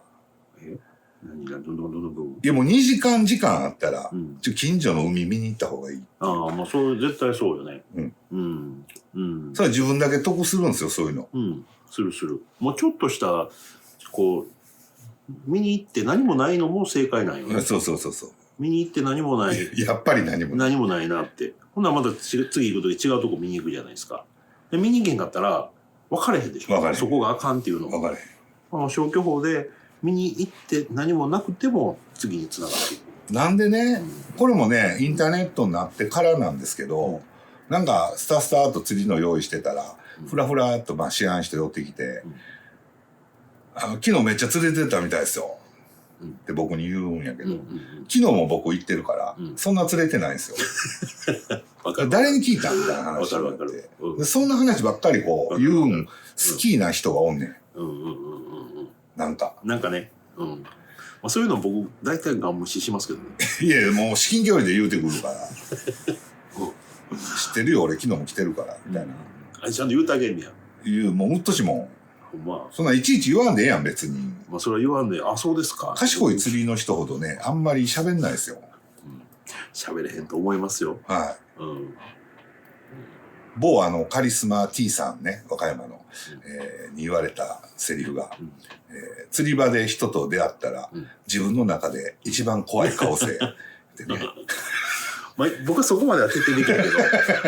何がどんどん。いやもう2時間あったら、近所の海見に行った方がいい。ああ、もうそれ絶対そうよね。それは自分だけ得するんですよ、そういうの。する。もうちょっとした、こう、見に行って何もないのも正解なんよね。そう。見に行って何もない。やっぱり何もない。何もないなって。ほんならまた次行くとき違うとこ見に行くじゃないですか。で見に行けんかったら分かれへんでしょ。分かれへん。そこがあかんっていうの。分かれへん。消去法で見に行って何もなくても次につながっていく。なんでね、これもね、インターネットになってからなんですけど、なんかスターと釣りの用意してたら、ふらふらっと思案して寄ってきて、昨日めっちゃ釣れてたみたいですよ。って僕に言うんやけど、昨日も僕行ってるから、そんな釣れてないんですよ。誰に聞いたみたいな話になって。そんな話ばっかりこう言うん好きな人がおんねん。なんかね。そういうの僕大体ガン無視しますけどね。いやもう至近距離で言うてくるから。知ってるよ俺昨日も来てるからみたいな。ちゃんと言うてあげんねや。もううっとしもそんないちいち言わんでええやん別に。それは言わんで、あ、そうですか。賢い釣りの人ほどね、あんまり喋んないですよ。喋れへんと思いますよ。はい。某カリスマ T さんね、和歌山の、に言われたセリフが、釣り場で人と出会ったら、自分の中で一番怖い顔せってね。僕はそこまでは徹底できないけ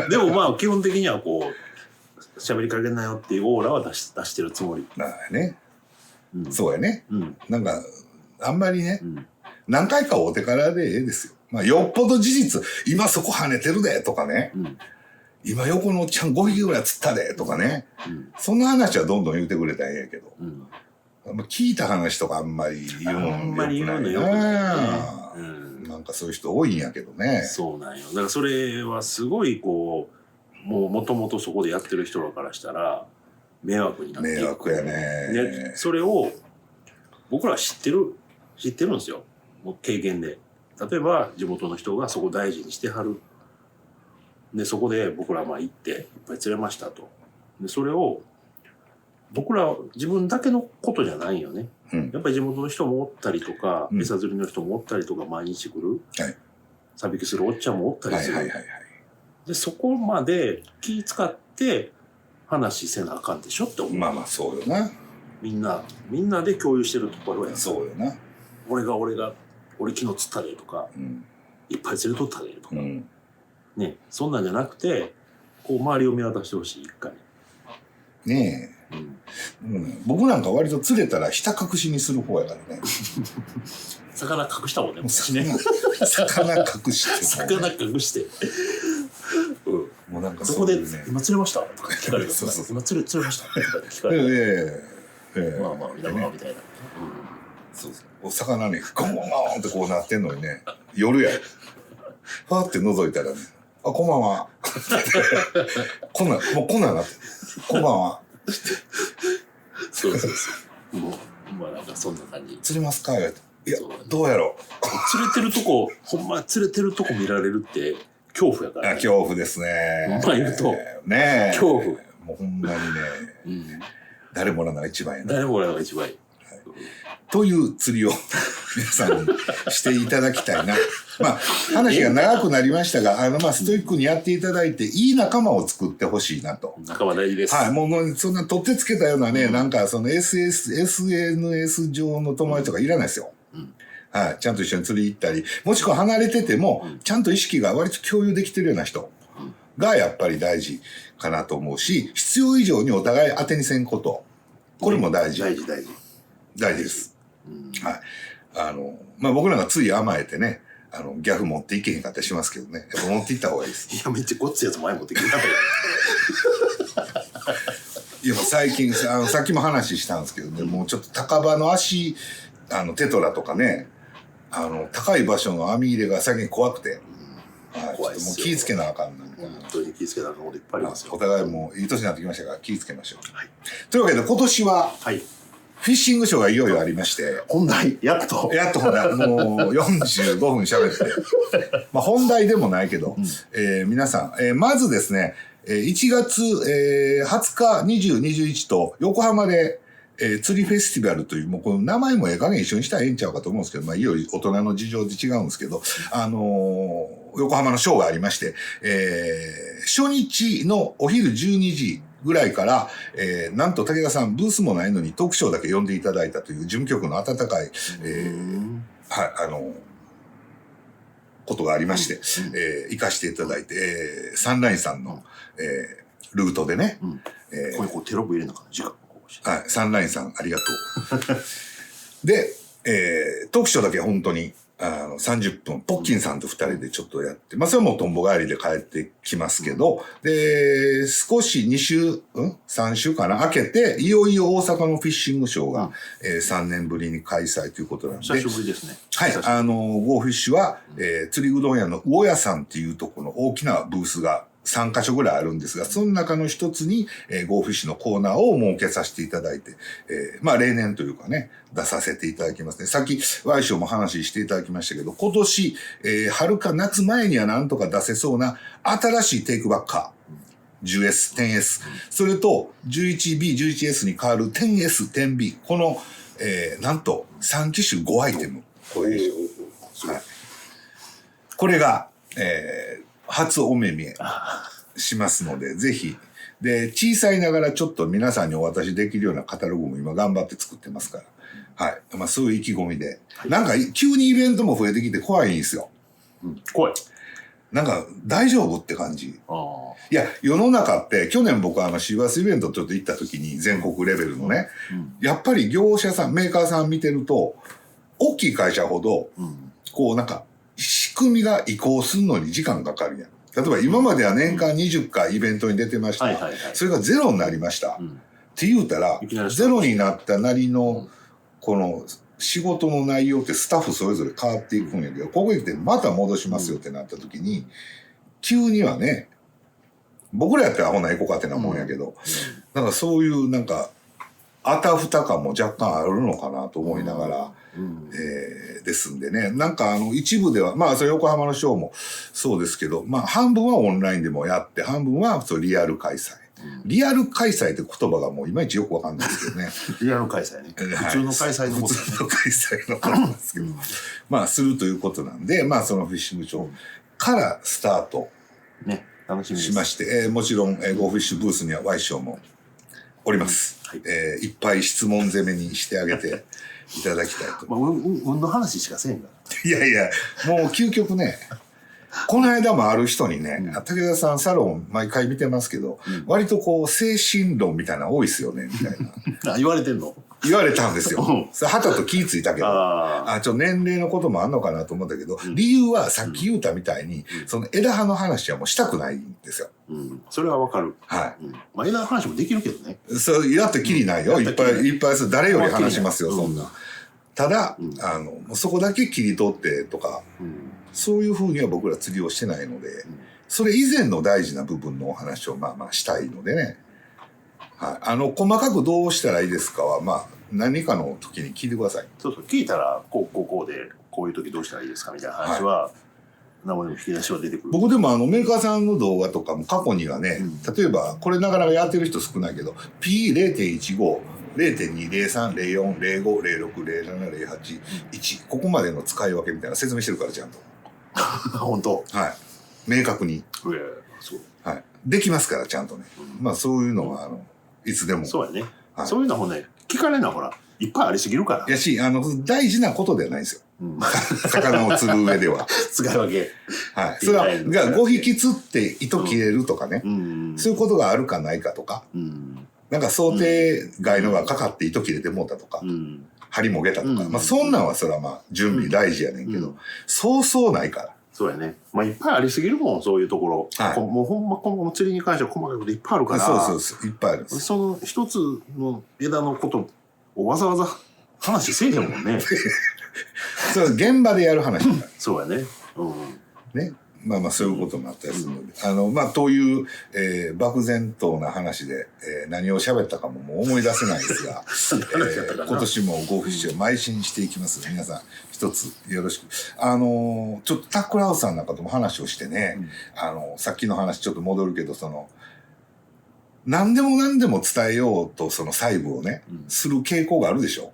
ど、でも基本的にはこう、喋りかけんなよっていうオーラは出してるつもり。ね。そうやね。なんか、あんまりね、何回か会うてからでええですよ。よっぽど事実、今そこ跳ねてるでとかね。今横のおっちゃん5匹ぐらい釣ったでとかね。そんな話はどんどん言うてくれたらええやけど。聞いた話とかあんまり言うのよくないな。なんかそういう人多いんやけどね。そうなんよ。だからそれはすごいこう、もともとそこでやってる人らからしたら迷惑になっていく。迷惑やね。それを僕らは知ってるんですよ。もう経験で。例えば地元の人がそこ大事にしてはる。でそこで僕ら行っていっぱい釣れましたと。でそれを僕ら自分だけのことじゃないよね。やっぱり地元の人もおったりとか、餌釣りの人もおったりとか、毎日来る、さびきするおっちゃんもおったりする。でそこまで気使って話せなあかんでしょって思う。そうよな。みんなで共有してるところや。そうよな。俺昨日釣ったでとか、いっぱい釣れとったでとか、ね、そんなんじゃなくてこう周りを見渡してほしい一回。ねえ。僕なんか割と釣れたらひた隠しにする方やからね。魚隠したもんね。魚隠して。魚隠して。もうなんかそこで今釣れましたとか聞かれる。今釣れましたとか聞かれる。まあまあみたいな。そうそう。お魚ねゴンゴンゴンってこうなってんのにね、夜や。ファーって覗いたらね、あ、こんばんは。こんなんなって。こんばんは。そう。もうまあなんかそんな感じ。釣れますか？いやどうやろう。釣れてるとこほんま釣れてるとこ見られるって恐怖やから、ね。恐怖ですね。ほんま言うとねえ。恐怖。もうほんまにね。誰もらうのが一番やな。誰もらうのが一番いい。という釣りを皆さんにしていただきたいな。まあ話が長くなりましたが、ストイックにやっていただいていい仲間を作ってほしいなと。仲間大事です。はい、もうそんな取ってつけたようなね、なんかその SNS 上の友達とかいらないですよ。はい、ちゃんと一緒に釣り行ったり、もしくは離れてても、ちゃんと意識が割と共有できてるような人がやっぱり大事かなと思うし、必要以上にお互い当てにせんこと。これも大事。大事です。はい。僕らがつい甘えてね、ギャフ持っていけへんかったりしますけどね。やっぱ持っていった方がいいです。いや、めっちゃごっついやつ前持ってきてたいや、最近さっきも話したんですけどね、もうちょっと高場の足、テトラとかね、高い場所の網入れが最近怖くて、怖いですよ。もう気ぃつけなあかんなみたいな。本当に気ぃつけなあかんこといっぱいありますよ。お互いもういい年になってきましたから気ぃつけましょう。はい、というわけで今年は、フィッシングショーがいよいよありまして。本題、やっともう45分喋って。本題でもないけど、皆さん、まずですね、1月、20日、20、21と横浜で、釣りフェスティバルという、もうこの名前も加減一緒にしたらええんちゃうかと思うんですけど、いよいよ大人の事情で違うんですけど、横浜のショーがありまして、初日のお昼12時、ぐらいから、なんと武田さんブースもないのにトークショーだけ呼んでいただいたという事務局の温かい、ことがありまして、行かしていただいて、サンラインさんの、ルートでね、これこうテロップ入れなかった時間。はい、サンラインさんありがとう。で、トークショーだけ本当に30分、ポッキンさんと2人でちょっとやって、それはもうトンボ帰りで帰ってきますけど、で、少し3週かな、開けて、いよいよ大阪のフィッシングショーが、3年ぶりに開催ということなんで。久しぶりですね。はい、ゴーフィッシュは、釣りうどん屋の魚屋さんっていうところの大きなブースが3カ所ぐらいあるんですが、その中の一つに、ゴーフィッシュのコーナーを設けさせていただいて、例年というかね、出させていただきますね。さっき、Y賞も話していただきましたけど、今年、春か夏前にはなんとか出せそうな新しいテイクバッカー。10S、10S。それと、11B、11S に変わる 10S、10B。この、なんと、3機種5アイテム。はい、これが、初お目見えしますので、ぜひ。で、小さいながらちょっと皆さんにお渡しできるようなカタログも今頑張って作ってますから。はい。そういう意気込みで。なんか、急にイベントも増えてきて怖いんですよ。怖い。なんか、大丈夫って感じ。いや、世の中って、去年僕シーバスイベントちょっと行った時に、全国レベルのね、やっぱり業者さん、メーカーさん見てると、大きい会社ほど、こうなんか、仕組みが移行するのに時間かかるやん。例えば今までは年間20回イベントに出てました。それがゼロになりました。って言うたら、ゼロになったなりの、この仕事の内容ってスタッフそれぞれ変わっていくんやけど、ここへ来てまた戻しますよってなった時に、急にはね、僕らやったらほなエコかってなもんやけど、なんかそういうなんか、あたふた感も若干あるのかなと思いながら、ですんでね。なんか一部では、それ横浜のショーもそうですけど、半分はオンラインでもやって、半分はそうリアル開催。リアル開催って言葉がもういまいちよくわかんないですけどね。リアル開催ね。普通の開催のこと、普通の開催のことなんですけど。するということなんで、そのフィッシングショーからスタートしまして、もちろん、ゴーフィッシュブースには Y 賞もおります。いっぱい質問攻めにしてあげていただきたいと。運の話しかせんが。いやいや、もう究極ね、この間もある人にね、武田さんサロン毎回見てますけど、割とこう精神論みたいなの多いっすよね、みたいな。言われてんの？言われたんですよ。それはたと気ぃついたけど、年齢のこともあんのかなと思ったけど、理由はさっき言うたみたいに、その枝葉の話はもうしたくないんですよ。それはわかる。はい。まあ枝の話もできるけどね。そう、だってきりないよ。いっぱい誰より話しますよ、そんな。ただ、そこだけ切り取ってとか、そういうふうには僕ら釣りをしてないので、それ以前の大事な部分のお話をまあしたいのでね。はい。細かくどうしたらいいですかは、何かの時に聞いてください。そう、聞いたら、こうで、こういう時どうしたらいいですかみたいな話は、名前の引き出しは出てくる。僕でもメーカーさんの動画とかも過去にはね、例えば、これなかなかやってる人少ないけど、P0.15、0.2、03、04、05、06、07、08、1、ここまでの使い分けみたいな説明してるからちゃんと。本当？はい。明確に。そう。はい。できますからちゃんとね。そういうのはいつでも。そうやね。そういうのもね、聞かれなほら、いっぱいありすぎるから。やし、大事なことではないんですよ。魚を釣る上では。使い分け。はい。それは、5匹釣って糸切れるとかね。そういうことがあるかないかとか。なんか想定外のがかかって糸切れてもうたとか。針もげたとか。そんなんはそれは準備大事やねんけど、そうそうないから。そうやね。いっぱいありすぎるもん、そういうところ。もうほんま、今後の釣りに関しては細かいこといっぱいあるから。そう。いっぱいあるんです。その一つの枝のことをわざわざ話せえへんもんね。そう、現場でやる話だから。そうやね。ね。そういうこともあったりするので。という、漠然とな話で、何を喋ったかももう思い出せないですが、今年もゴーフィッシュを邁進していきます。皆さん、一つよろしく。ちょっとタックルハウスさんなんかとも話をしてね、さっきの話ちょっと戻るけど、何でも伝えようと、細部をね、する傾向があるでしょ。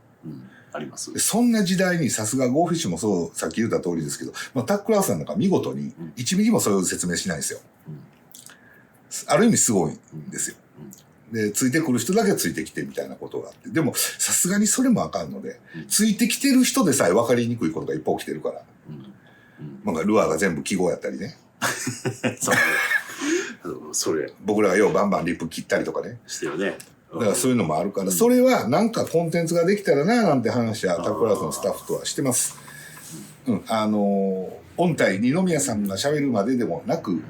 あります。そんな時代にさすがゴーフィッシュもそう、さっき言った通りですけど、タックルハウスさんなんか見事に1ミリもそういう説明しないんですよ。ある意味すごいんですよ。で、ついてくる人だけついてきてみたいなことがあって。でも、さすがにそれもあかんので、ついてきてる人でさえ分かりにくいことがいっぱい起きてるから。ルアーが全部記号やったりね。それ。僕らがようバンバンリップ切ったりとかね。してるね。だからそういうのもあるから、それはなんかコンテンツができたらななんて話はタックルハウスのスタッフとはしてます。音体二宮さんが喋るまででもなく、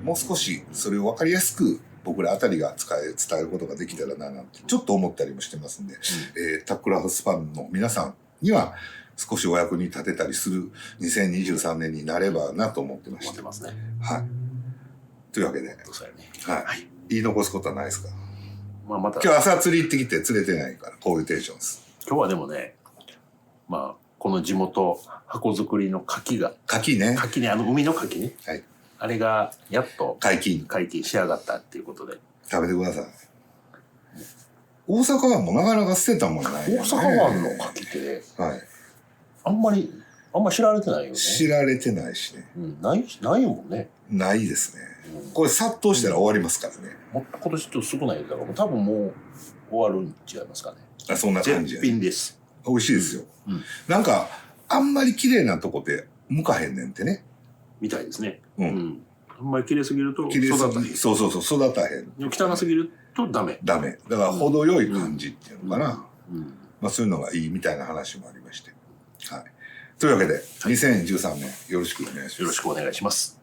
もう少しそれを分かりやすく僕らあたりが伝えることができたらななんてちょっと思ったりもしてますんで、タックルハウスファンの皆さんには少しお役に立てたりする2023年になればなと思ってました。思ってますね。はい。というわけで、はい。言い残すことはないですか？また今日朝釣り行ってきて釣れてないからこういうテンションです。今日はでもね、この地元箱作りの牡蠣ね、海の牡蠣ね、はい、あれがやっと解禁仕上がったっていうことで食べてください。大阪湾もなかなか捨てたもんないよね。大阪湾の牡蠣って、はい、あんまり知られてないよね。知られてないしね、ないもんね。ないですね。これ殺到したら終わりますからね。今年ちょっと少ないだから多分もう終わるん違いますかね。そんな感じ絶品です。美味しいですよ。なんかあんまり綺麗なとこって向かへんねんってね。みたいですね。あんまり綺麗すぎると育たへん。そう育たへん。汚すぎるとダメ。だから程よい感じっていうのかな。そういうのがいいみたいな話もありまして。はい。というわけで2013年よろしくお願いします。よろしくお願いします。